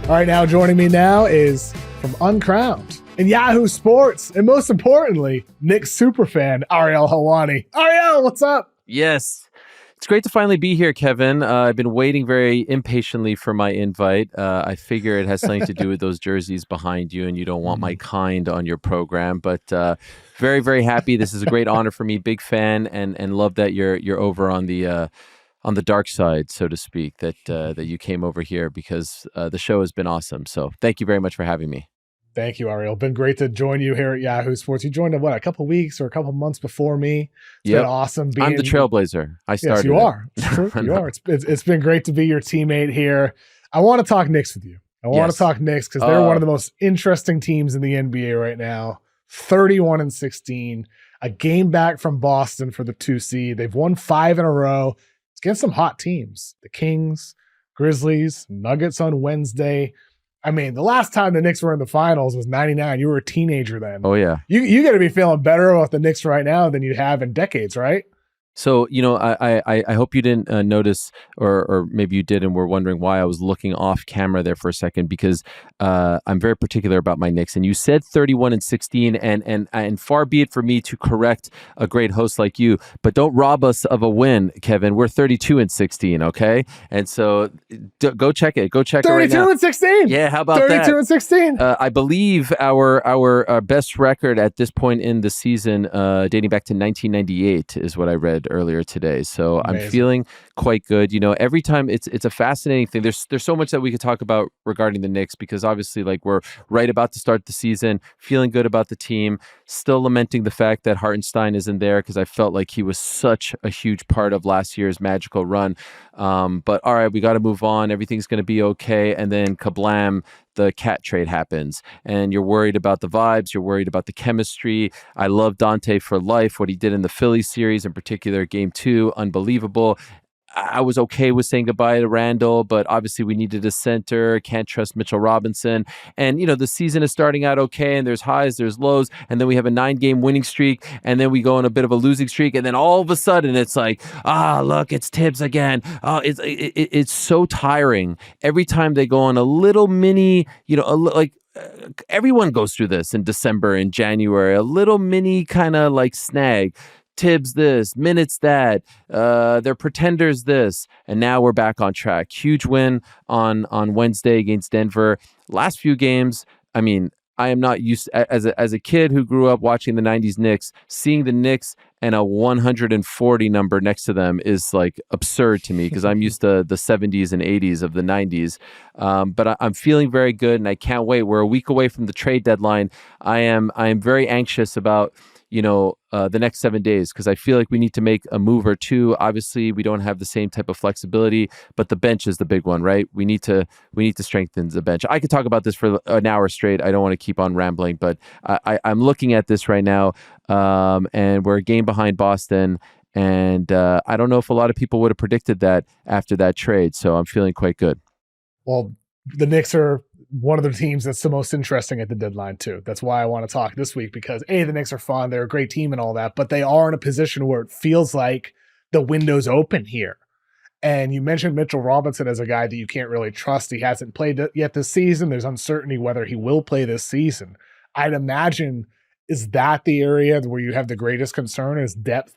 All right, now joining me now is from Uncrowned and Yahoo Sports, and most importantly, Knicks superfan Ariel Helwani. Ariel, what's up? Yes. It's great to finally be here, Kevin. I've been waiting very impatiently for my invite. I figure it has something to do with those jerseys behind you, and you don't want my kind on your program. But very, very happy. This is a great honor for me. Big fan, and love that you're over on the dark side, so to speak. That you came over here because the show has been awesome. So thank you very much for having me. Thank you, Ariel. Been great to join you here at Yahoo Sports. You joined a couple weeks or a couple months before me. It's been awesome. I'm the trailblazer. I started. Yes, you are. It's true. You are. It's been great to be your teammate here. I want to talk Knicks with you. I want to talk Knicks because they're one of the most interesting teams in the NBA right now. 31-16, a game back from Boston for the 2 seed. They've won 5 in a row. It's against some hot teams. The Kings, Grizzlies, Nuggets on Wednesday. I mean, the last time the Knicks were in the finals was 99. You were a teenager then. Oh, yeah. You got to be feeling better about the Knicks right now than you have in decades, right? So, I hope you didn't notice, or maybe you did and were wondering why I was looking off camera there for a second, because I'm very particular about my Knicks. And you said 31-16, and far be it for me to correct a great host like you, but don't rob us of a win, Kevin. We're 32-16, okay? And so go check it. Go check it right now. 32-16. Yeah, how about 32-16. I believe our best record at this point in the season, dating back to 1998, is what I read earlier today. So amazing. I'm feeling quite good. Every time it's a fascinating thing. There's so much that we could talk about regarding the Knicks, because obviously, like, we're right about to start the season, feeling good about the team, still lamenting the fact that Hartenstein isn't there, because I felt like he was such a huge part of last year's magical run. But all right, we got to move on. Everything's going to be okay. And then kablam, the cat trade happens, and you're worried about the vibes. You're worried about the chemistry. I love Dante for life. What he did in the Philly series, in particular, Game 2, unbelievable. I was okay with saying goodbye to Randall, but obviously we needed a center. Can't trust Mitchell Robinson. And, the season is starting out okay, and there's highs, there's lows, and then we have a 9-game winning streak, and then we go on a bit of a losing streak, and then all of a sudden it's like, look, it's Thibs again. It's so tiring. Every time they go on a little mini, everyone goes through this in December and January, a little mini kind of like snag. Thibs this, minutes that, they're pretenders this, and now we're back on track. Huge win on Wednesday against Denver. Last few games, I mean, I am not used as a kid who grew up watching the 90s Knicks, seeing the Knicks and a 140 number next to them is like absurd to me, because I'm used to the 70s and 80s of the 90s. But I'm feeling very good, and I can't wait. We're a week away from the trade deadline. I am very anxious about the next 7 days, because I feel like we need to make a move or two. Obviously, we don't have the same type of flexibility, but the bench is the big one, right? We need to strengthen the bench. I could talk about this for an hour straight. I don't want to keep on rambling, but I'm looking at this right now, and we're a game behind Boston, and I don't know if a lot of people would have predicted that after that trade, so I'm feeling quite good. Well, the Knicks are one of the teams that's the most interesting at the deadline too. That's why I want to talk this week, because the Knicks are fun. They're a great team and all that, but they are in a position where it feels like the window's open here. And you mentioned Mitchell Robinson as a guy that you can't really trust. He hasn't played yet this season. There's uncertainty whether he will play this season. I'd imagine, is that the area where you have the greatest concern, is depth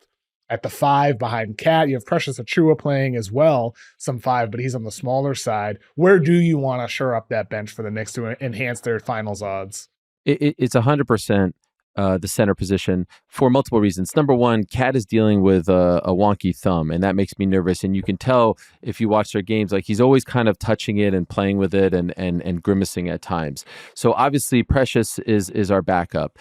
at the 5 behind Cat? You have Precious Achiuwa playing as well, some 5, but he's on the smaller side. Where do you want to shore up that bench for the Knicks to enhance their finals odds? It's 100% the center position for multiple reasons. Number one, Cat is dealing with a wonky thumb, and that makes me nervous. And you can tell if you watch their games, like, he's always kind of touching it and playing with it and grimacing at times. So obviously Precious is our backup.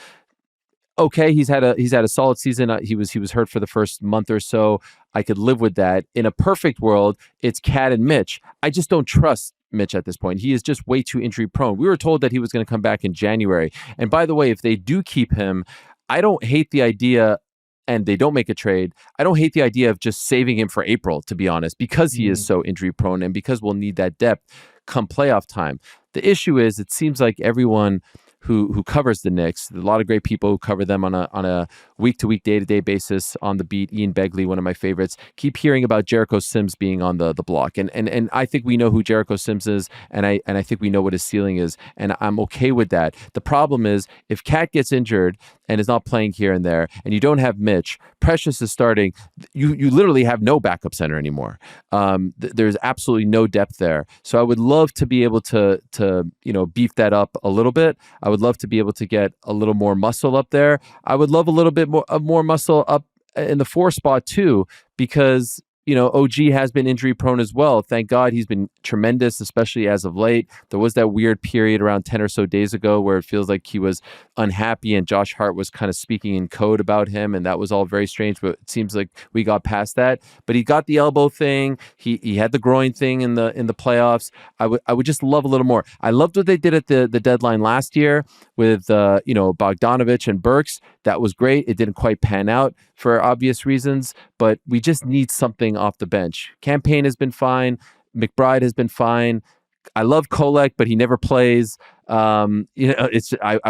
Okay, he's had a solid season. He was hurt for the first month or so. I could live with that. In a perfect world, it's Cat and Mitch. I just don't trust Mitch at this point. He is just way too injury prone. We were told that he was going to come back in January. And by the way, if they do keep him, I don't hate the idea, and they don't make a trade, I don't hate the idea of just saving him for April, to be honest, because he is so injury prone and because we'll need that depth come playoff time. The issue is, it seems like everyone who covers the Knicks. There's a lot of great people who cover them on a week-to-week, day-to-day basis on the beat. Ian Begley, one of my favorites, keep hearing about Jericho Sims being on the block, and I think we know who Jericho Sims is, and I think we know what his ceiling is, and I'm okay with that. The problem is if Cat gets injured and is not playing here and there, and you don't have Mitch, Precious is starting, you literally have no backup center anymore. There's absolutely no depth there. So I would love to be able to beef that up a little bit. I would love to be able to get a little more muscle up there. I would love a little bit more muscle up in the 4 spot too, because OG has been injury prone as well. Thank God he's been tremendous, especially as of late. There was that weird period around 10 or so days ago where it feels like he was unhappy and Josh Hart was kind of speaking in code about him, and that was all very strange, but it seems like we got past that. But he got the elbow thing. He had the groin thing in the playoffs. I would just love a little more. I loved what they did at the deadline last year with Bogdanovich and Burks. That was great. It didn't quite pan out for obvious reasons, but we just need something off the bench. Campaign has been fine. McBride has been fine. I love Kolek, but he never plays. I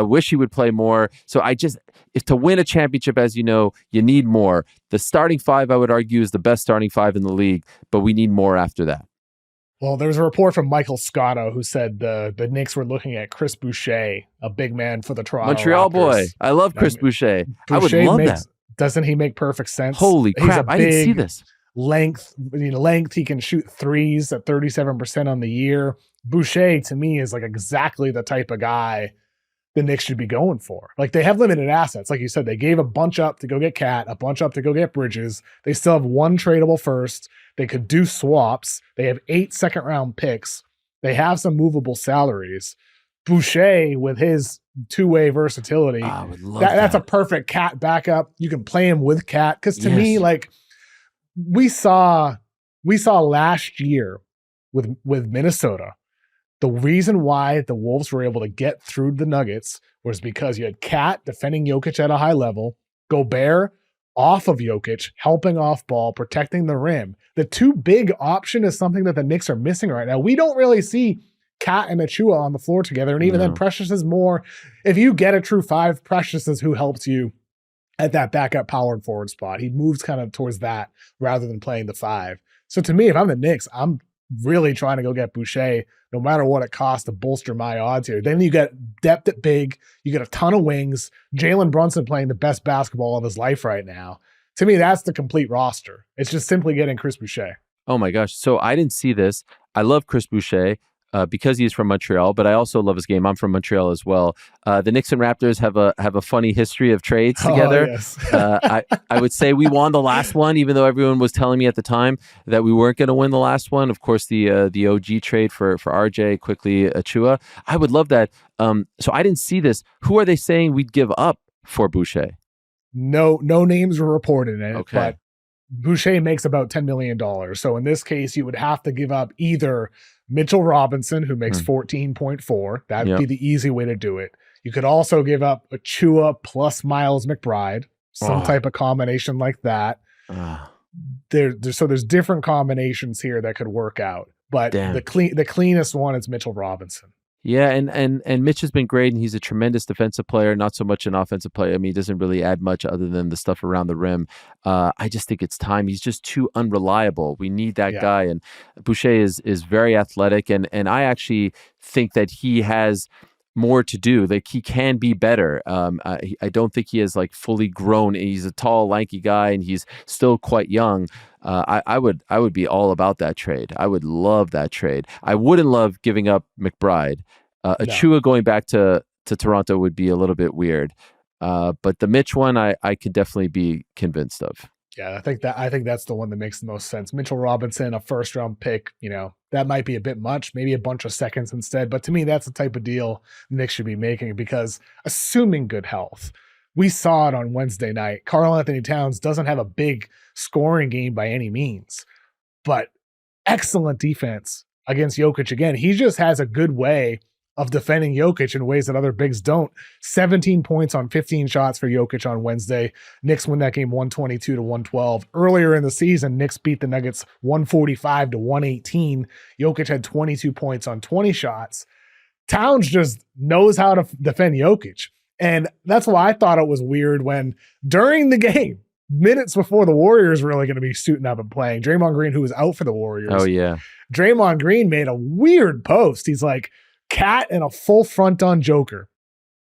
wish he would play more. So if to win a championship, as you know, you need more. The starting 5, I would argue, is the best starting 5 in the league, but we need more after that. Well, there was a report from Michael Scotto who said the Knicks were looking at Chris Boucher, a big man for the Toronto Montreal Raptors. Boy. I love Chris Boucher. I would love that. Doesn't he make perfect sense? Holy crap, I didn't see this. Length, he can shoot threes at 37% on the year. Boucher, to me, is like exactly the type of guy the Knicks should be going for. Like, they have limited assets. Like you said, they gave a bunch up to go get Cat, a bunch up to go get Bridges. They still have 1 tradable first. They could do swaps. They have 8 second-round picks. They have some movable salaries. Boucher, with his two-way versatility, that's a perfect Cat backup. You can play him with Cat. Because to me, like, we saw last year with Minnesota, the reason why the Wolves were able to get through the Nuggets was because you had Cat defending Jokic at a high level, Gobert off of Jokic, helping off ball, protecting the rim. The 2 big option is something that the Knicks are missing right now. We don't really see Cat and Achua on the floor together, and even then Precious is more. If you get a true 5, Precious is who helps you at that backup power and forward spot. He moves kind of towards that rather than playing the 5. So to me, if I'm the Knicks, I'm really trying to go get Boucher, no matter what it costs, to bolster my odds here. Then you get depth at big. You get a ton of wings. Jalen Brunson playing the best basketball of his life right now. To me, that's the complete roster. It's just simply getting Chris Boucher. Oh my gosh. So I didn't see this. I love Chris Boucher because he's from Montreal, but I also love his game. I'm from Montreal as well. The Knicks and Raptors have a funny history of trades together. Oh, yes. I would say we won the last one, even though everyone was telling me at the time that we weren't going to win the last one. Of course, the OG trade for RJ, quickly Achua. I would love that. So I didn't see this. Who are they saying we'd give up for Boucher? No names were reported in it, okay. But Boucher makes about $10 million. So in this case, you would have to give up either Mitchell Robinson, who makes 14.4. That'd be the easy way to do it. You could also give up Achua plus Miles McBride, some type of combination like that. There's different combinations here that could work out. But the cleanest one is Mitchell Robinson. Yeah, and Mitch has been great, and he's a tremendous defensive player, not so much an offensive player. I mean, he doesn't really add much other than the stuff around the rim. I just think it's time. He's just too unreliable. We need that guy, and Boucher is very athletic, and I actually think that he has more to do. Like, he can be better. I don't think he is like fully grown. He's a tall, lanky guy, and he's still quite young. I would be all about that trade. I would love that trade. I wouldn't love giving up McBride. Achua going back to Toronto would be a little bit weird. But the Mitch one, I could definitely be convinced of. Yeah, I think that's the one that makes the most sense. Mitchell Robinson, a first round pick, that might be a bit much, maybe a bunch of seconds instead. But to me, that's the type of deal the Knicks should be making, because assuming good health, we saw it on Wednesday night. Karl Anthony Towns doesn't have a big scoring game by any means, but excellent defense against Jokic again. He just has a good way of defending Jokic in ways that other bigs don't. 17 points on 15 shots for Jokic on Wednesday. Knicks win that game 122-112. Earlier in the season, Knicks beat the Nuggets 145-118. Jokic had 22 points on 20 shots. Towns just knows how to defend Jokic. And that's why I thought it was weird when during the game, minutes before the Warriors were really going to be suiting up and playing, Draymond Green, who was out for the Warriors. Oh, yeah. Draymond Green made a weird post. He's like, Cat and a full front on Joker.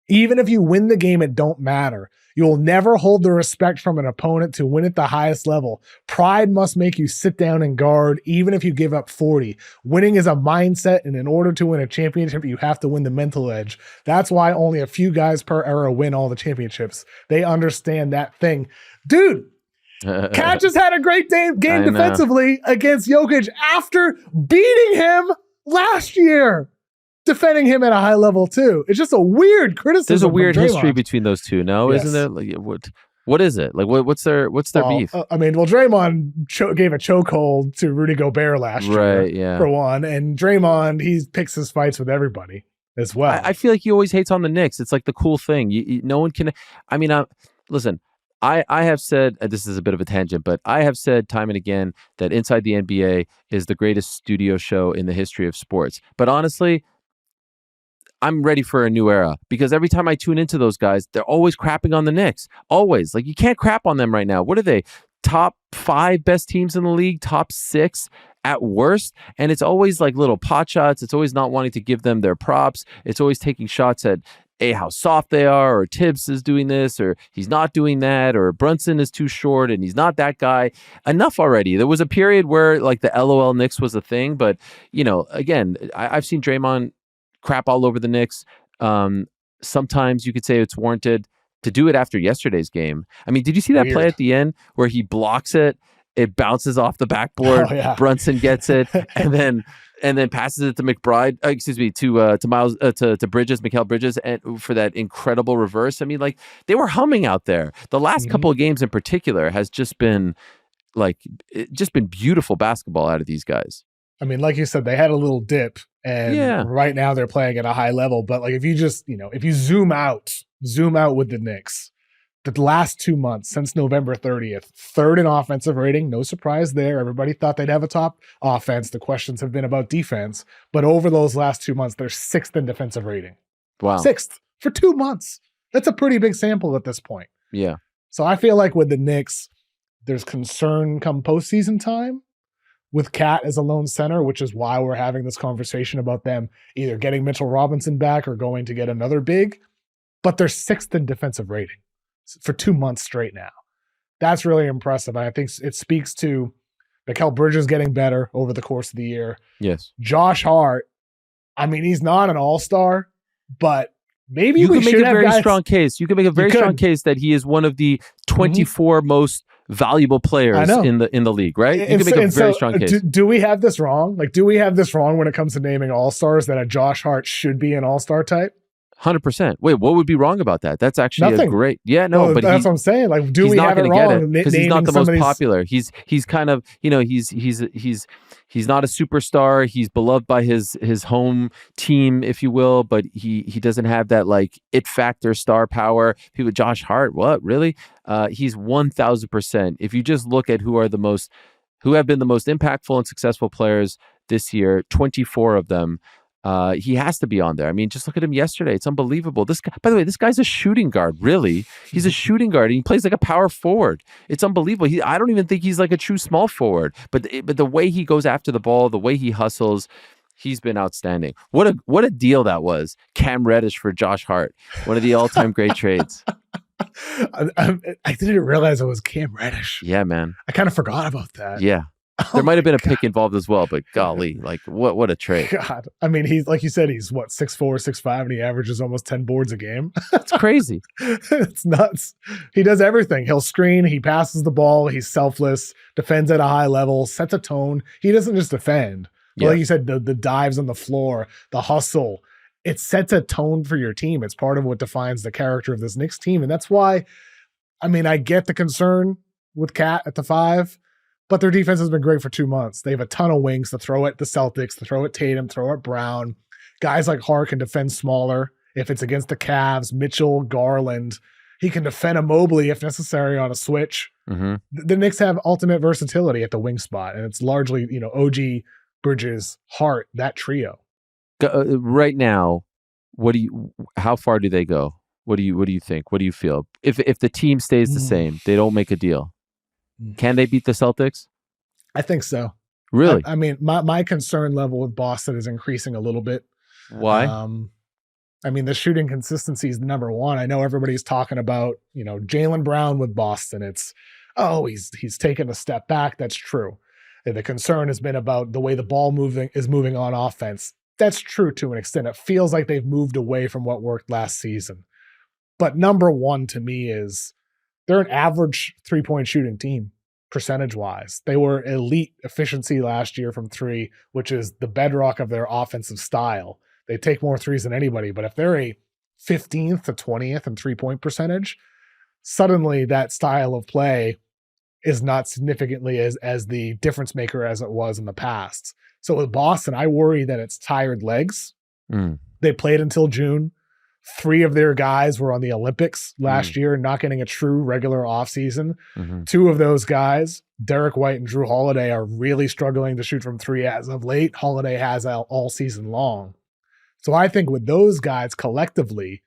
Even if you win the game, it don't matter. You will never hold the respect from an opponent to win at the highest level. Pride must make you sit down and guard, even if you give up 40. Winning is a mindset, and in order to win a championship, you have to win the mental edge. That's why only a few guys per era win all the championships. They understand that thing. Dude, Cat just had a great game defensively against Jokic after beating him last year. Defending him at a high level too. It's just a weird criticism. There's a weird history between those two. No, yes. Isn't there? Like, what is it? Like what's their beef? Draymond gave a chokehold to Rudy Gobert last year, right? Yeah, for one, and Draymond he picks his fights with everybody as well. I feel like he always hates on the Knicks. It's like the cool thing. No one can. I mean, listen. I have said, this is a bit of a tangent, but I have said time and again that Inside the NBA is the greatest studio show in the history of sports. But honestly, I'm ready for a new era because every time I tune into those guys, they're always crapping on the Knicks. Always. Like, you can't crap on them right now. What are they? Top 5 best teams in the league, top 6 at worst. And it's always like little pot shots. It's always not wanting to give them their props. It's always taking shots at how soft they are, or Thibs is doing this, or he's not doing that, or Brunson is too short and he's not that guy. Enough already. There was a period where like the LOL Knicks was a thing, but again, I've seen Draymond crap all over the Knicks. Sometimes you could say it's warranted. To do it after yesterday's game. I mean, did you see that play at the end where he blocks it? It bounces off the backboard. Oh, yeah. Brunson gets it, and then passes it to McBride. To Miles, to Bridges, Mikal Bridges, and for that incredible reverse. I mean, like, they were humming out there. The last couple of games in particular has just been beautiful basketball out of these guys. I mean, like you said, they had a little dip, and right now they're playing at a high level. But like, if you just, if you zoom out with the Knicks, the last 2 months since November 30th, third in offensive rating. No surprise there. Everybody thought they'd have a top offense. The questions have been about defense. But over those last 2 months, they're 6th in defensive rating. Wow. 6th for 2 months. That's a pretty big sample at this point. Yeah. So I feel like with the Knicks, there's concern come postseason time with Cat as a lone center, which is why we're having this conversation about them either getting Mitchell Robinson back or going to get another big. But they're 6th in defensive rating for 2 months straight now. That's really impressive. I think it speaks to Mikal Bridges getting better over the course of the year. Yes. Josh Hart, I mean, he's not an all-star, but maybe you can make a very strong case. You can make a very strong case that he is one of the 24 most valuable players in the league, right? You can make a very strong case. Do we have this wrong? Like, do we have this wrong when it comes to naming all-stars, that a Josh Hart should be an all-star type? 100%. Wait, what would be wrong about that? That's actually Nothing. a great. Yeah, no, but that's what I'm saying. Like, do we have it wrong? Because he's not the most popular. He's kind of, he's not a superstar. He's beloved by his home team, if you will, but he doesn't have that like it factor, star power. People, Josh Hart, what really? He's 1,000%. If you just look at who have been the most impactful and successful players this year, 24 of them. He has to be on there. I mean, just look at him yesterday. It's unbelievable. This guy, by the way, this guy's a shooting guard. Really, he's a shooting guard. And he plays like a power forward. It's unbelievable. I don't even think he's like a true small forward. But the way he goes after the ball, the way he hustles, he's been outstanding. What a deal that was. Cam Reddish for Josh Hart, one of the all-time great trades. I didn't realize it was Cam Reddish. Yeah, man. I kind of forgot about that. Yeah. There might have been a pick involved as well, but golly, like what a trade. God. I mean, he's like you said, he's what, 6'4", 6'5", and he averages almost 10 boards a game. It's crazy. It's nuts. He does everything. He'll screen, he passes the ball, he's selfless, defends at a high level, sets a tone. He doesn't just defend. Yeah. Like you said, the dives on the floor, the hustle, it sets a tone for your team. It's part of what defines the character of this Knicks team. And that's why, I mean, I get the concern with Cat at the 5, but their defense has been great for 2 months. They have a ton of wings to throw at the Celtics, to throw at Tatum, throw at Brown. Guys like Hart can defend smaller. If it's against the Cavs, Mitchell, Garland, he can defend a Mobley if necessary on a switch. Mm-hmm. The Knicks have ultimate versatility at the wing spot, and it's largely, OG, Bridges, Hart, that trio. Right now, how far do they go? What do you think? What do you feel? If the team stays the same, they don't make a deal. Can they beat the Celtics? I think so. Really? I mean, my concern level with Boston is increasing a little bit. Why? I mean, the shooting consistency is number one. I know everybody's talking about, Jaylen Brown with Boston. It's, he's taken a step back. That's true. The concern has been about the way the ball is moving on offense. That's true to an extent. It feels like they've moved away from what worked last season. But number one to me is they're an average three-point shooting team, percentage-wise. They were elite efficiency last year from three, which is the bedrock of their offensive style. They take more threes than anybody, but if they're a 15th to 20th in three-point percentage, suddenly that style of play is not significantly as the difference maker as it was in the past. So with Boston, I worry that it's tired legs. They played until June. 3 of their guys were on the Olympics last year, not getting a true regular offseason. 2 of those guys, Derek White and Drew Holiday, are really struggling to shoot from 3 as of late. Holiday has all season long. So I think with those guys collectively,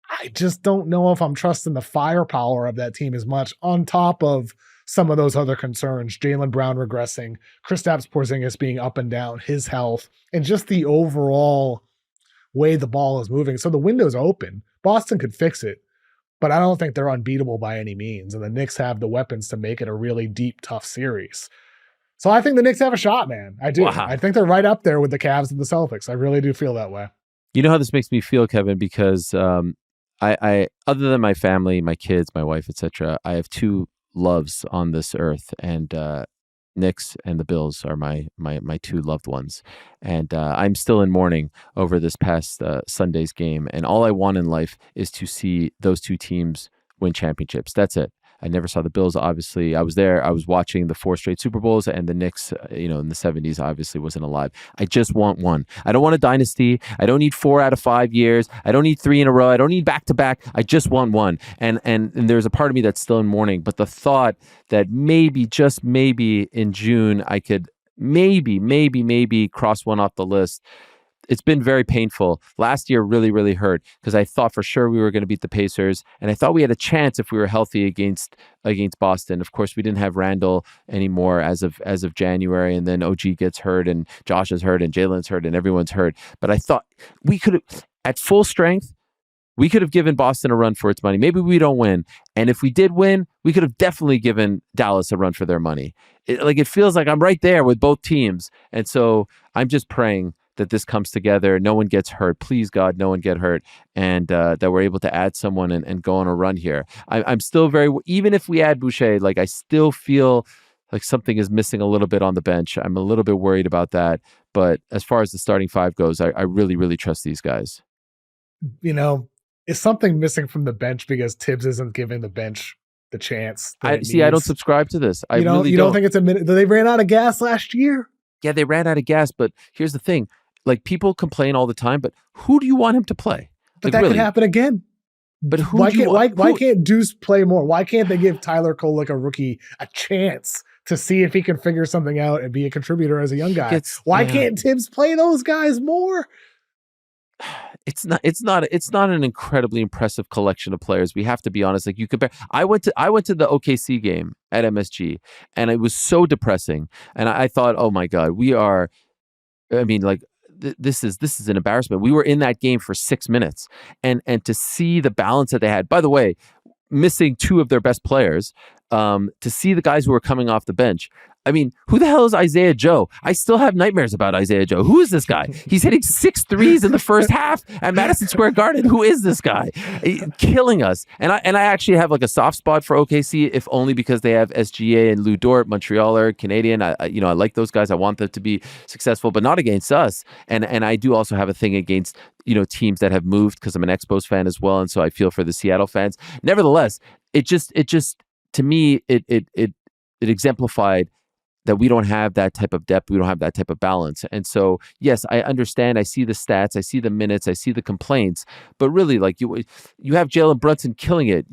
I just don't know if I'm trusting the firepower of that team as much, on top of some of those other concerns. Jaylen Brown regressing, Kristaps Porzingis being up and down, his health, and just the overall way the ball is moving. So the window's open. Boston could fix it, but I don't think they're unbeatable by any means. And the Knicks have the weapons to make it a really deep, tough series. So I think the Knicks have a shot, man. I do. Wow. I think they're right up there with the Cavs and the Celtics. I really do feel that way. You know how this makes me feel, Kevin, because I other than my family, my kids, my wife, etc., I have 2 loves on this earth, and Knicks and the Bills are my 2 loved ones. And I'm still in mourning over this past Sunday's game. And all I want in life is to see those 2 teams win championships. That's it. I never saw the Bills, obviously. I was there. I was watching the 4 straight Super Bowls, and the Knicks, in the 70s, obviously wasn't alive. I just want one. I don't want a dynasty. I don't need 4 out of 5 years. I don't need 3 in a row. I don't need back-to-back. I just want one. And there's a part of me that's still in mourning, but the thought that maybe, just maybe in June, I could maybe cross one off the list. It's been very painful. Last year really, really hurt because I thought for sure we were going to beat the Pacers, and I thought we had a chance if we were healthy against Boston. Of course, we didn't have Randall anymore as of January, and then OG gets hurt, and Josh is hurt, and Jalen's hurt, and everyone's hurt. But I thought we could have, at full strength, we could have given Boston a run for its money. Maybe we don't win, and if we did win, we could have definitely given Dallas a run for their money. It feels like I'm right there with both teams, and so I'm just praying that this comes together, no one gets hurt. Please, God, no one get hurt, and that we're able to add someone and go on a run here. I'm still even if we add Boucher, I still feel like something is missing a little bit on the bench. I'm a little bit worried about that. But as far as the starting 5 goes, I really, really trust these guys. Is something missing from the bench because Tibbs isn't giving the bench the chance? I don't subscribe to this. I really don't think it's a minute. They ran out of gas last year. Yeah, they ran out of gas, but here's the thing. People complain all the time, but who do you want him to play? But that could happen again. But why can't Deuce play more? Why can't they give Tyler Kolek, a rookie, a chance to see if he can figure something out and be a contributor as a young guy? Why can't Tibbs play those guys more? It's not an incredibly impressive collection of players. We have to be honest. You compare. I went to the OKC game at MSG, and it was so depressing. And I thought, oh my God, we are. I mean, this is an embarrassment. We were in that game for 6 minutes, and to see the balance that they had. By the way, missing 2 of their best players, to see the guys who were coming off the bench. I mean, who the hell is Isaiah Joe? I still have nightmares about Isaiah Joe. Who is this guy? He's hitting 6 threes in the first half at Madison Square Garden. Who is this guy? Killing us. And I actually have a soft spot for OKC, if only because they have SGA and Lou Dort. Montrealer, Canadian. I like those guys. I want them to be successful, but not against us. And I do also have a thing against teams that have moved, because I'm an Expos fan as well, and so I feel for the Seattle fans. Nevertheless, it just to me it exemplified that we don't have that type of depth. We don't have that type of balance. And so, yes, I understand. I see the stats. I see the minutes. I see the complaints. But really, you have Jalen Brunson killing it.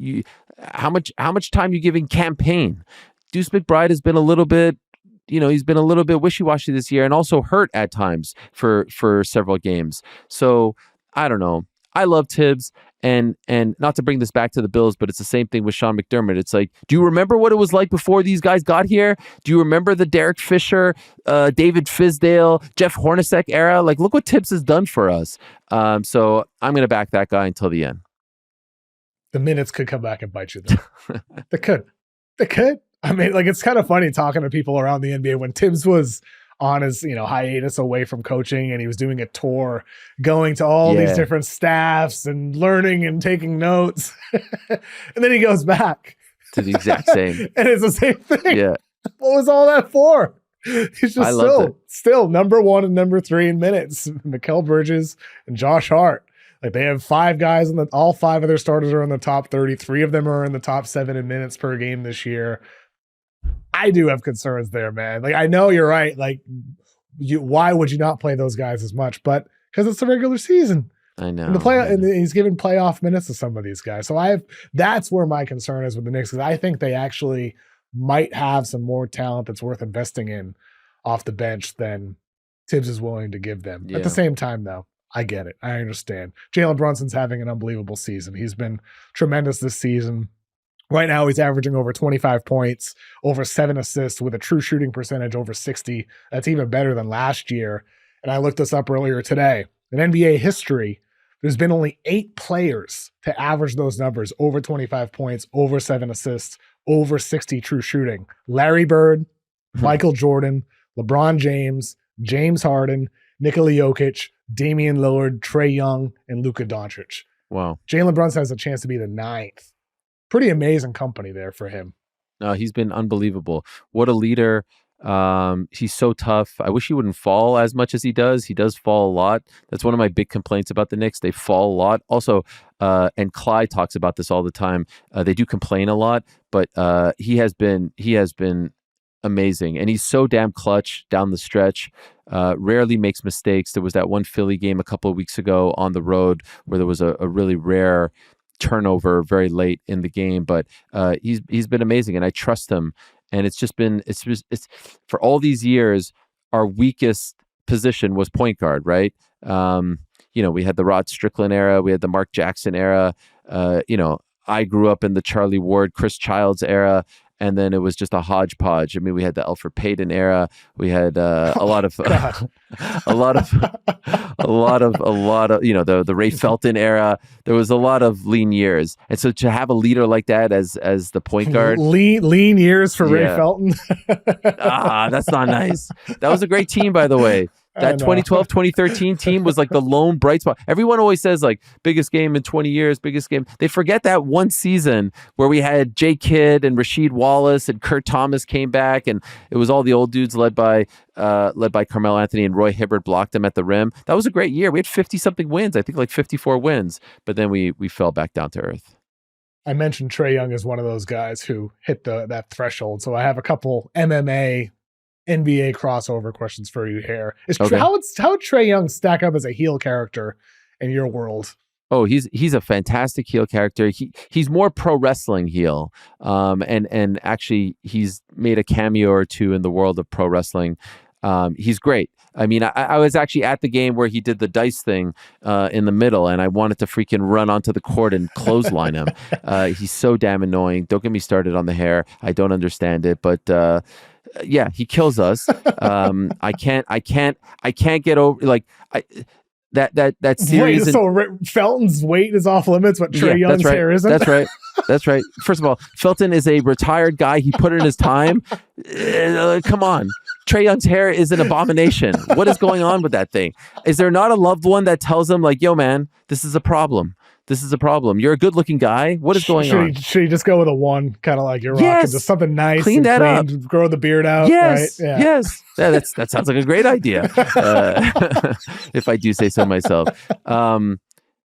How much time you giving campaign? Deuce McBride has been a little bit, he's been a little bit wishy-washy this year, and also hurt at times for several games. So I don't know. I love Tibbs, and not to bring this back to the Bills, but it's the same thing with Sean McDermott. It's like, do you remember what it was like before these guys got here? Do you remember the Derek Fisher, David Fizdale, Jeff Hornacek era? Like, look what Tibbs has done for us. So I'm going to back that guy until the end. The minutes could come back and bite you, though. They could. I mean, like, it's kind of funny talking to people around the NBA when Tibbs was on his, hiatus away from coaching, and he was doing a tour, going to all these different staffs and learning and taking notes. And then he goes back to the exact same. And it's the same thing. Yeah. What was all that for? He's just still number 1 and number 3 in minutes. Mikal Bridges and Josh Hart. Like, they have 5 guys all 5 of their starters are in the top 30. 3 of them are in the top 7 in minutes per game this year. I do have concerns there, man. Like, I know you're right. Like, why would you not play those guys as much? But because it's the regular season. I know. And he's given playoff minutes to some of these guys. So that's where my concern is with the Knicks, because I think they actually might have some more talent that's worth investing in off the bench than Tibbs is willing to give them. Yeah. At the same time, though, I get it. I understand. Jalen Brunson's having an unbelievable season. He's been tremendous this season. Right now, he's averaging over 25 points, over 7 assists with a true shooting percentage over 60. That's even better than last year. And I looked this up earlier today. In NBA history, there's been only 8 players to average those numbers, over 25 points, over 7 assists, over 60 true shooting. Larry Bird, Michael Jordan, LeBron James, James Harden, Nikola Jokic, Damian Lillard, Trae Young, and Luka Doncic. Wow. Jalen Brunson has a chance to be the 9th. Pretty amazing company there for him. No, he's been unbelievable. What a leader. He's so tough. I wish he wouldn't fall as much as he does. He does fall a lot. That's one of my big complaints about the Knicks. They fall a lot. Also, and Clyde talks about this all the time. They do complain a lot, but he has been amazing. And he's so damn clutch down the stretch. Rarely makes mistakes. There was that one Philly game a couple of weeks ago on the road where there was a really rare turnover very late in the game, but he's been amazing, and I trust him. And it's for all these years, our weakest position was point guard, right? We had the Rod Strickland era, we had the Mark Jackson era. I grew up in the Charlie Ward, Chris Childs era. And then it was just a hodgepodge. I mean, we had the Elfrid Payton era. We had the Ray Felton era. There was a lot of lean years, and so to have a leader like that as the point guard, lean years for Ray Felton. That's not nice. That was a great team, by the way. That 2012-2013 team was like the lone bright spot. Everyone always says like biggest game in 20 years, biggest game. They forget that one season where we had Jay Kidd and Rasheed Wallace and Kurt Thomas came back, and it was all the old dudes led by Carmelo Anthony, and Roy Hibbert blocked them at the rim. That was a great year. We had 50-something wins. I think like 54 wins, but then we fell back down to earth. I mentioned Trae Young as one of those guys who hit that threshold. So I have a couple MMA NBA crossover questions for you here. How would Trae Young stack up as a heel character in your world? Oh, he's a fantastic heel character. He's more pro wrestling heel, and actually he's made a cameo or two in the world of pro wrestling. He's great. I mean, I was actually at the game where he did the dice thing in the middle, and I wanted to freaking run onto the court and clothesline him. He's so damn annoying. Don't get me started on the hair. I don't understand it, but yeah, he kills us. I can't get over that series. Wait, so Felton's weight is off limits, but Trae Young's hair isn't? That's right. That's right. First of all, Felton is a retired guy. He put in his time. Come on. Trae Young's hair is an abomination. What is going on with that thing? Is there not a loved one that tells him like, yo, man, this is a problem. This is a problem. You're a good-looking guy. What is going on? Should he just go with a 1, kind of like you're rocking, just something nice, clean that up, grow the beard out? Yes, right? Yes. That sounds like a great idea. If I do say so myself.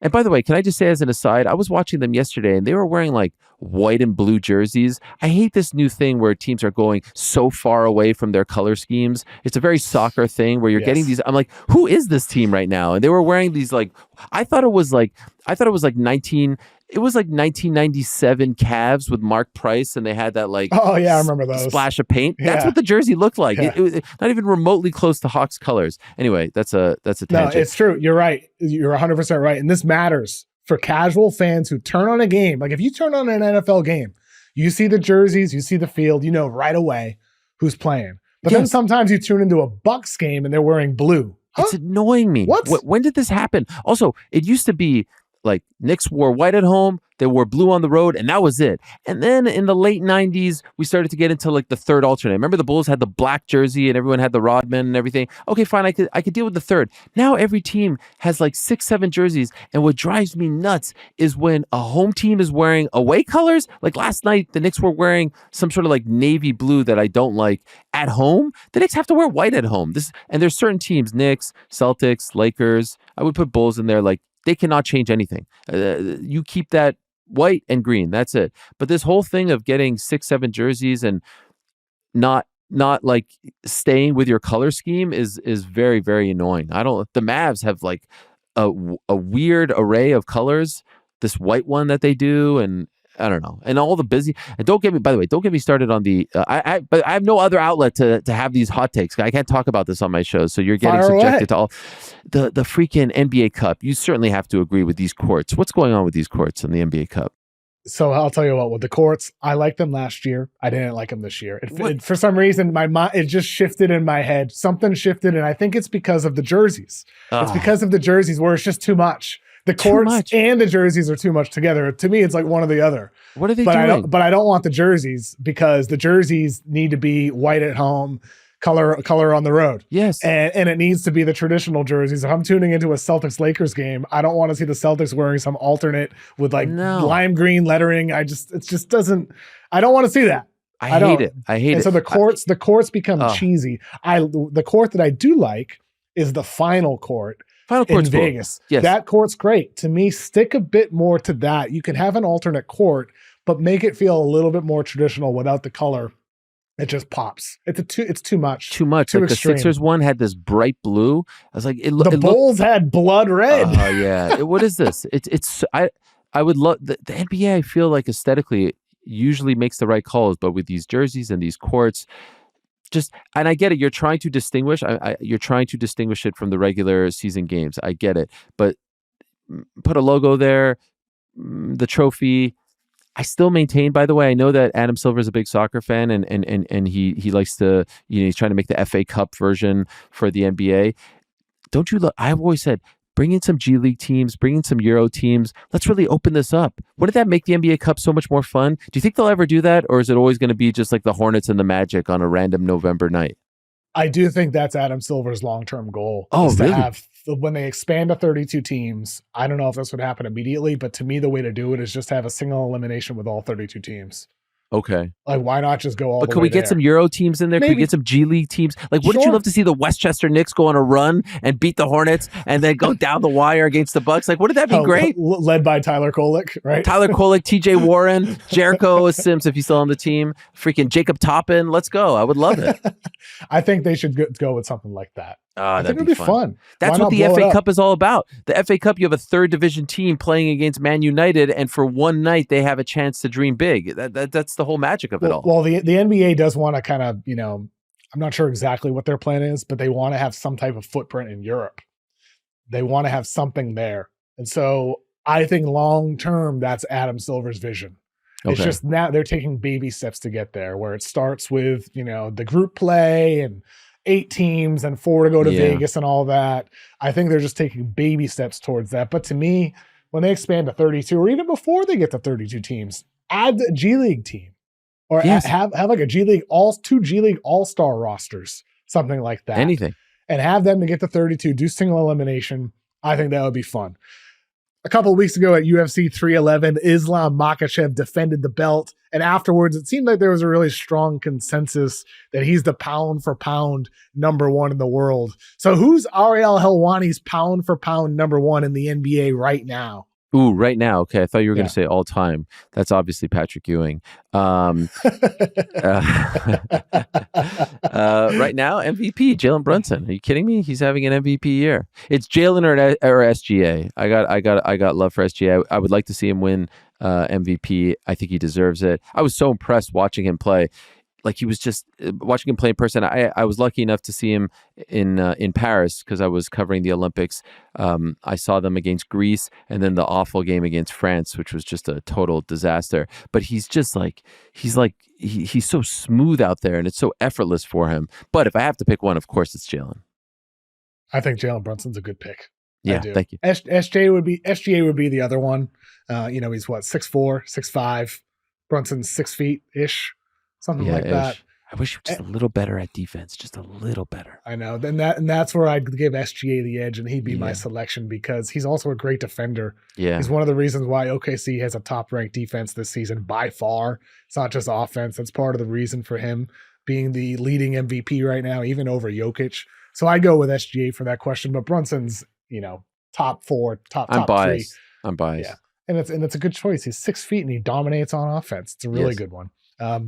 And by the way, can I just say as an aside, I was watching them yesterday and they were wearing like white and blue jerseys. I hate this new thing where teams are going so far away from their color schemes. It's a very soccer thing where you're getting these. I'm like, who is this team right now? And they were wearing these like, I thought it was like 19 it was like 1997 Cavs with Mark Price, and they had that like I remember those splash of paint. Yeah. That's what the jersey looked like. Yeah. It was not even remotely close to Hawks colors. Anyway, that's a tangent. No, it's true. You're right. You're 100% right. And this matters for casual fans who turn on a game. Like if you turn on an NFL game, you see the jerseys, you see the field, you know right away who's playing. But then sometimes you tune into a Bucks game and they're wearing blue. Huh? It's annoying me. What? When did this happen? Also, it used to be like Knicks wore white at home, they wore blue on the road, and that was it. And then in the late 90s, we started to get into like the third alternate. Remember the Bulls had the black jersey and everyone had the Rodman and everything? Okay, fine, I could deal with the third. Now every team has like 6, 7 jerseys, and what drives me nuts is when a home team is wearing away colors. Like last night, the Knicks were wearing some sort of like navy blue that I don't like at home. The Knicks have to wear white at home. And there's certain teams, Knicks, Celtics, Lakers, I would put Bulls in there, like they cannot change anything. You keep that white and green. That's it. But this whole thing of getting 6, 7 jerseys and not like staying with your color scheme is very, very annoying. The Mavs have like a weird array of colors. This white one that they do, and I don't know, and all the busy. And don't get me started on the. But I have no other outlet to have these hot takes. I can't talk about this on my show, so you're getting subjected to all the freaking NBA Cup. You certainly have to agree with these courts. What's going on with these courts in the NBA Cup? So I'll tell you what, with the courts, I liked them last year. I didn't like them this year. For some reason, my mind, it just shifted in my head. Something shifted, and I think it's because of the jerseys. It's because of the jerseys where it's just too much. The courts and the jerseys are too much together. To me, it's like one or the other. What are they doing? But I don't want the jerseys because the jerseys need to be white at home, color on the road. Yes. And it needs to be the traditional jerseys. If I'm tuning into a Celtics-Lakers game, I don't want to see the Celtics wearing some alternate with like lime green lettering. I don't want to see that. I hate it. And so the courts become cheesy. The court that I do like is the final court. Final court's in Vegas. Cool. Yes. That court's great. To me, stick a bit more to that. You can have an alternate court, but make it feel a little bit more traditional without the color. It just pops. It's too much. Too much. Too like extreme. The Sixers one had this bright blue. I was like, the Bulls had blood red. Oh yeah. What is this? I would love the NBA. I feel like aesthetically usually makes the right calls, but with these jerseys and these courts. And I get it. You're trying to distinguish. You're trying to distinguish it from the regular season games. I get it, but put a logo there, the trophy. I still maintain. By the way, I know that Adam Silver is a big soccer fan, and he likes to. He's trying to make the FA Cup version for the NBA. Don't you look? I've always said, bring in some G League teams, bring in some Euro teams. Let's really open this up. Wouldn't that make the NBA Cup so much more fun? Do you think they'll ever do that? Or is it always going to be just like the Hornets and the Magic on a random November night? I do think that's Adam Silver's long-term goal. Oh, really? To have, when they expand to 32 teams, I don't know if this would happen immediately, but to me, the way to do it is just have a single elimination with all 32 teams. Okay. Like, why not just go all the way But can we get some Euro teams in there? Maybe. Can we get some G League teams? Like, wouldn't you love to see the Westchester Knicks go on a run and beat the Hornets and then go down the wire against the Bucks? Like, wouldn't that be great? Led by Tyler Kolek, right? Tyler Kolek, TJ Warren, Jericho Sims, if he's still on the team, freaking Jacob Toppin. Let's go. I would love it. I think they should go with something like that. I think it'd be fun. That's what the FA Cup is all about. The FA Cup, you have a third division team playing against Man United, and for one night they have a chance to dream big. That's the whole magic of it all. Well, the NBA does want to kind of, I'm not sure exactly what their plan is, but they want to have some type of footprint in Europe. They want to have something there. And so I think long term, that's Adam Silver's vision. Okay. It's just now they're taking baby steps to get there, where it starts with, the group play and 8 teams and 4 to go to Vegas and all that. I think they're just taking baby steps towards that. But to me, when they expand to 32, or even before they get to 32 teams, add the G League team, or have like a G League 2 G League All-Star rosters, something like that. Anything. And have them to get to 32, do single elimination. I think that would be fun. A couple of weeks ago at UFC 311, Islam Makhachev defended the belt. And afterwards, it seemed like there was a really strong consensus that he's the pound for pound number 1 in the world. So who's Ariel Helwani's pound for pound number 1 in the NBA right now? Ooh, right now. Okay, I thought you were going Yeah. to say all time. That's obviously Patrick Ewing. Right now, MVP Jalen Brunson. Are you kidding me? He's having an MVP year. It's Jalen or SGA. I got love for SGA. I would like to see him win MVP. I think he deserves it. I was so impressed watching him play. Like he was just watching him play in person. I was lucky enough to see him in Paris because I was covering the Olympics. I saw them against Greece and then the awful game against France, which was just a total disaster. But he's just like he's so smooth out there and it's so effortless for him. But if I have to pick one, of course it's Jalen. I think Jalen Brunson's a good pick. Yeah, thank you. SGA would be the other one. He's what 6'4", 6'5". Brunson's 6 feet ish. Something like that. I wish he was just a little better at defense, just a little better. I know. That's where I'd give SGA the edge, and he'd be my selection because he's also a great defender. Yeah, he's one of the reasons why OKC has a top-ranked defense this season by far. It's not just offense. That's part of the reason for him being the leading MVP right now, even over Jokic. So I go with SGA for that question. But Brunson's, top 4, top 3. I'm biased. Yeah, and it's a good choice. He's 6 feet and he dominates on offense. It's a really good one.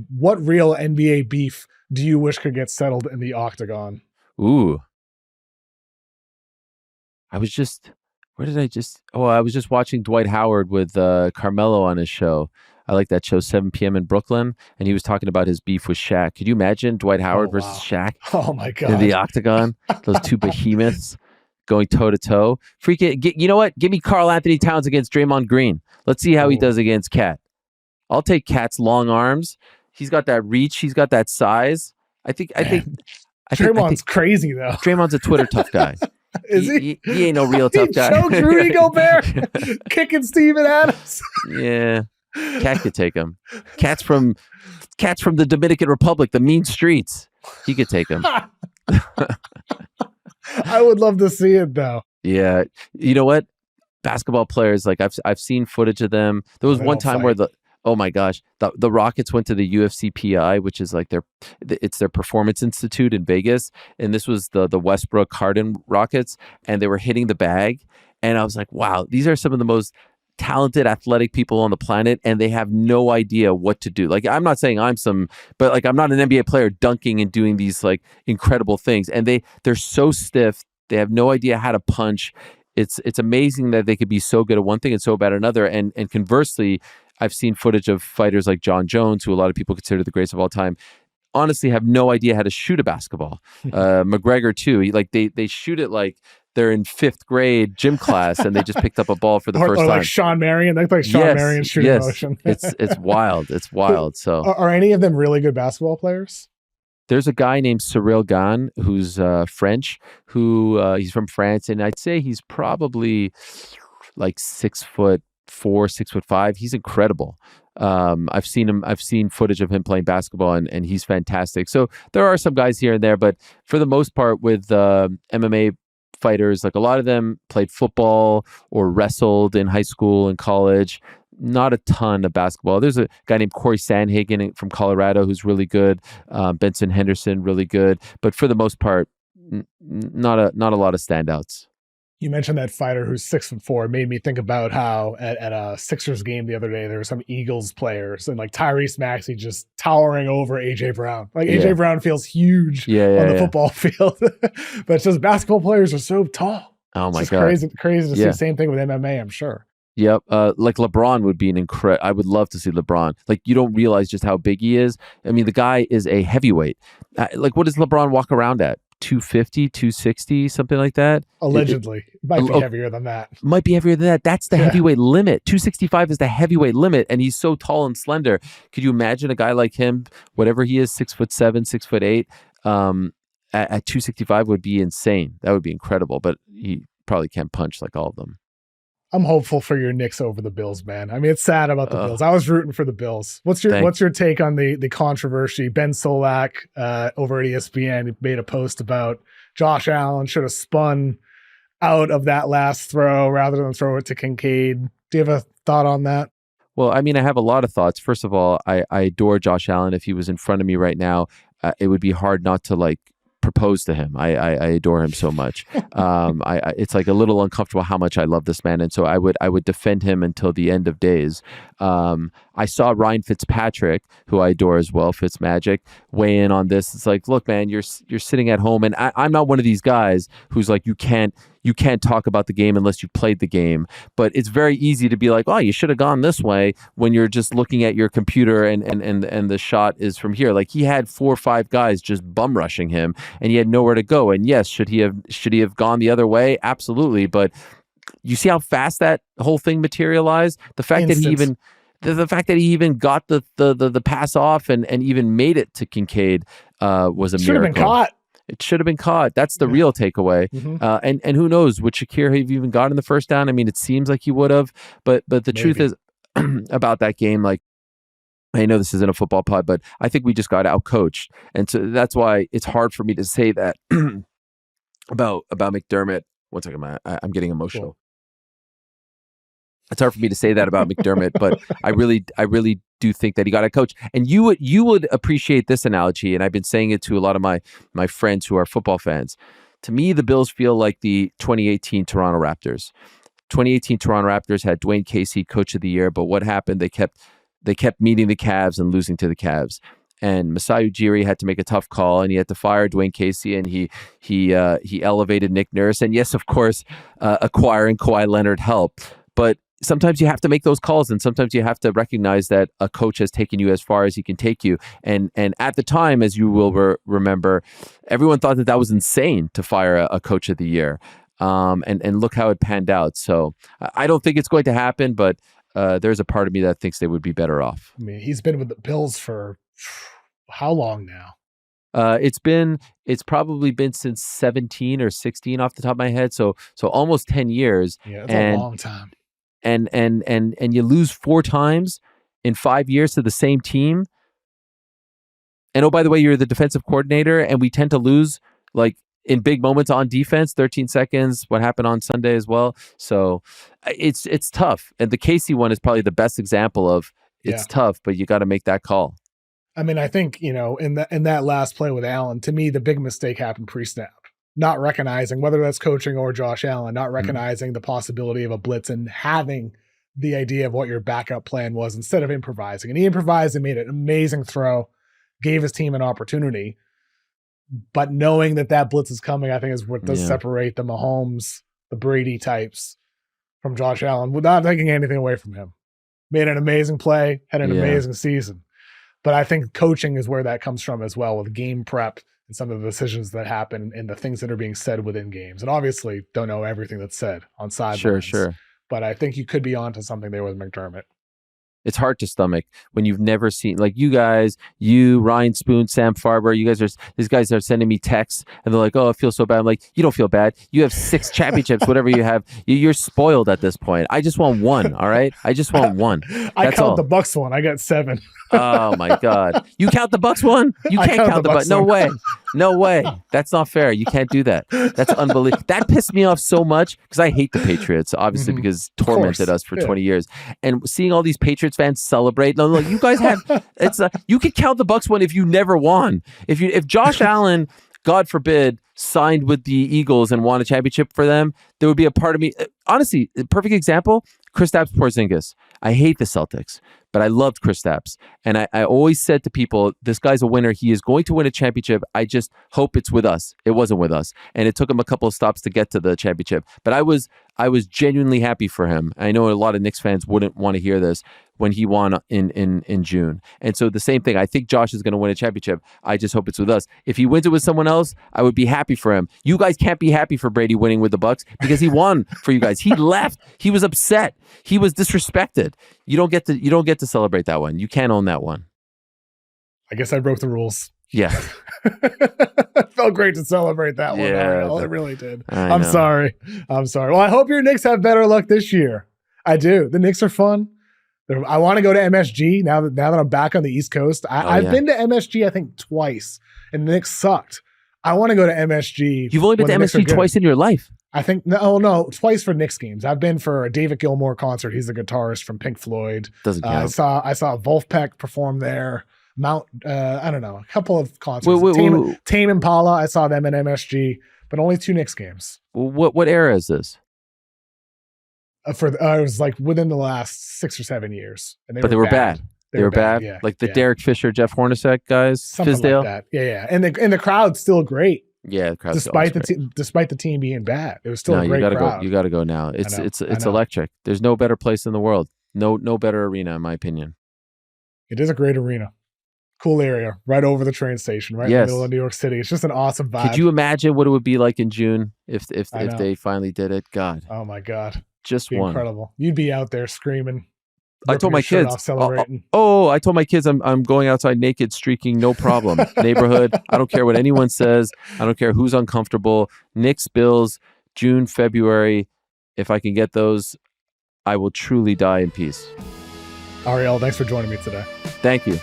What real NBA beef do you wish could get settled in the octagon? Ooh. I was just watching Dwight Howard with Carmelo on his show. I like that show, 7 p.m. in Brooklyn, and he was talking about his beef with Shaq. Could you imagine Dwight Howard versus Shaq? Oh my God. In the octagon? Those two behemoths going toe-to-toe. Freak it. You know what? Give me Karl Anthony Towns against Draymond Green. Let's see how he does against Cat. I'll take Cat's long arms. He's got that reach. He's got that size. I think Draymond's crazy though. Draymond's a Twitter tough guy. Is he? He ain't no real tough guy. Choked Rudy Gobert, kicking Steven Adams. Yeah, Cat could take him. Cat's from the Dominican Republic, the mean streets. He could take him. I would love to see it though. Yeah, you know what? Basketball players, like I've seen footage of them. There was one time where oh my gosh, the Rockets went to the UFC PI, which is like it's their performance institute in Vegas, and this was the Westbrook Harden Rockets, and they were hitting the bag, and I was like, wow, these are some of the most talented athletic people on the planet, and they have no idea what to do. Like, I'm not saying but like I'm not an NBA player dunking and doing these like incredible things, and they're so stiff, they have no idea how to punch. It's amazing that they could be so good at one thing and so bad at another, and conversely, I've seen footage of fighters like John Jones, who a lot of people consider the greatest of all time, honestly have no idea how to shoot a basketball. McGregor too. They shoot it like they're in 5th grade gym class and they just picked up a ball for the first time. Like Sean Marion. They like Sean Marion's shooting motion. It's wild. It's wild. So are any of them really good basketball players? There's a guy named Cyril Gane who's French, who he's from France, and I'd say he's probably like 6'4", 6'5". He's incredible. I've seen footage of him playing basketball, and he's fantastic. So there are some guys here and there, but for the most part, with MMA fighters, like a lot of them played football or wrestled in high school and college. Not a ton of basketball. There's a guy named Corey Sandhagen from Colorado who's really good. Benson Henderson, really good. But for the most part, not a lot of standouts. You mentioned that fighter who's 6'4". It made me think about how at a Sixers game the other day, there were some Eagles players and like Tyrese Maxey just towering over AJ Brown. Like AJ Brown feels huge on the football field, but it's just basketball players are so tall. Oh my God. Crazy to see the same thing with MMA, I'm sure. Yep. Like LeBron would be an incredible. I would love to see LeBron. Like, you don't realize just how big he is. I mean, the guy is a heavyweight. Like, what does LeBron walk around at? 250, 260, something like that? Allegedly. Might be heavier than that. Might be heavier than that. That's the heavyweight limit. 265 is the heavyweight limit, and he's so tall and slender. Could you imagine a guy like him, whatever he is, 6'7", 6'8", at 265 would be insane. That would be incredible, but he probably can't punch like all of them. I'm hopeful for your Knicks over the Bills, man. I mean, it's sad about the Bills. I was rooting for the Bills. What's your take on the controversy? Ben Solak over at ESPN made a post about Josh Allen should have spun out of that last throw rather than throw it to Kincaid. Do you have a thought on that? Well, I mean, I have a lot of thoughts. First of all, I adore Josh Allen. If he was in front of me right now, it would be hard not to like propose to him. I adore him so much. It's like a little uncomfortable how much I love this man, and so I would defend him until the end of days. I saw Ryan Fitzpatrick, who I adore as well, Fitzmagic, weigh in on this. It's like, look, man, you're sitting at home, and I'm not one of these guys who's like, you can't talk about the game unless you played the game. But it's very easy to be like, oh, you should have gone this way when you're just looking at your computer and the shot is from here. Like, he had 4 or 5 guys just bum rushing him, and he had nowhere to go. And yes, should he have gone the other way? Absolutely. But you see how fast that whole thing materialized? The fact that he even got the pass off and even made it to Kincaid was a miracle. Should have been caught. It should have been caught. That's the real takeaway. Mm-hmm. And who knows, would Shakir have even gotten the first down? I mean, it seems like he would have, but the truth is about that game, like, I know this isn't a football pod, but I think we just got outcoached. And so that's why it's hard for me to say that about McDermott. One second, I'm getting emotional. Cool. It's hard for me to say that about McDermott, but I really do think that he got a coach. And you would appreciate this analogy, and I've been saying it to a lot of my friends who are football fans. To me, the Bills feel like the 2018 Toronto Raptors. 2018 Toronto Raptors had Dwayne Casey Coach of the Year, but what happened? They kept meeting the Cavs and losing to the Cavs. And Masai Ujiri had to make a tough call, and he had to fire Dwayne Casey, and he elevated Nick Nurse, and yes, of course, acquiring Kawhi Leonard helped. But sometimes you have to make those calls, and sometimes you have to recognize that a coach has taken you as far as he can take you. And at the time, as you will remember, everyone thought that was insane to fire a coach of the year. And look how it panned out. So I don't think it's going to happen, but there's a part of me that thinks they would be better off. I mean, he's been with the Bills for how long now? It's probably been since 17 or 16 off the top of my head. So almost 10 years. Yeah, that's a long time. And you lose 4 times in 5 years to the same team. And oh, by the way, you're the defensive coordinator, and we tend to lose like in big moments on defense. 13 seconds. What happened on Sunday as well. So it's tough. And the Casey one is probably the best example of it's tough, but you got to make that call. I mean, I think, in that last play with Allen, to me, the big mistake happened pre-snap. Not recognizing, whether that's coaching or Josh Allen, not recognizing the possibility of a blitz and having the idea of what your backup plan was instead of improvising. And he improvised and made an amazing throw, gave his team an opportunity. But knowing that blitz is coming, I think is what does separate the Mahomes, the Brady types from Josh Allen, without taking anything away from him. Made an amazing play, had an amazing season. But I think coaching is where that comes from as well, with game prep and some of the decisions that happen and the things that are being said within games. And obviously don't know everything that's said on sidelines. Sure. But I think you could be onto something there with McDermott. It's hard to stomach when you've never seen, like, you guys, Ryan Spoon, Sam Farber, these guys are sending me texts and they're like, oh, I feel so bad. I'm like, you don't feel bad. You have 6 championships, whatever you have. You're spoiled at this point. I just want 1. All right. I just want 1. I count the Bucks one. I got 7. Oh my God. You count the Bucks one? You can't count the Bucks. No way. No way. That's not fair. You can't do that. That's unbelievable. That pissed me off so much because I hate the Patriots, obviously, because it tormented us for 20 years. And seeing all these Patriots fans celebrate, no, like, you guys have, you could count the Bucks one if you never won. If Josh Allen, God forbid, signed with the Eagles and won a championship for them, there would be a part of me, honestly, perfect example, Kristaps Porzingis. I hate the Celtics, but I loved Kristaps. And I always said to people, this guy's a winner. He is going to win a championship. I just hope it's with us. It wasn't with us. And it took him a couple of stops to get to the championship. But I was genuinely happy for him. I know a lot of Knicks fans wouldn't want to hear this when he won in June. And so the same thing, I think Josh is going to win a championship. I just hope it's with us. If he wins it with someone else, I would be happy for him. You guys can't be happy for Brady winning with the Bucks because he won for you guys. He left. He was upset. He was disrespected. You don't get to celebrate that one. You can't own that one. I guess I broke the rules. Yeah. It felt great to celebrate that one. Ariel. It really did. I'm sorry. Well, I hope your Knicks have better luck this year. I do. The Knicks are fun. I want to go to MSG now that I'm back on the East Coast. I've been to MSG, I think, twice, and the Knicks sucked. I want to go to MSG. You've only been to MSG twice in your life. I think no, twice for Knicks games. I've been for a David Gilmour concert. He's the guitarist from Pink Floyd. Doesn't count. I saw Wolfpack perform there. I don't know, a couple of concerts. Tame Impala, I saw them in MSG, but only 2 Knicks games. What era is this? It was like within the last 6 or 7 years, and they were bad. They were bad. Yeah, like the Derek Fisher, Jeff Hornacek guys, something Fizdale. Like that. Yeah. And the crowd's still great. Yeah, the crowd's despite the team being bad, it was still a great crowd. You got to go now. It's electric. There's no better place in the world. No better arena, in my opinion. It is a great arena. Cool area, right over the train station, right in the middle of New York City. It's just an awesome vibe. Could you imagine what it would be like in June if they finally did it? God. Oh my God. Just one. Incredible. You'd be out there screaming. I told my kids, celebrating. I told my kids I'm going outside naked, streaking, no problem. Neighborhood. I don't care what anyone says. I don't care who's uncomfortable. Knicks, Bills, June, February. If I can get those, I will truly die in peace. Ariel, thanks for joining me today. Thank you.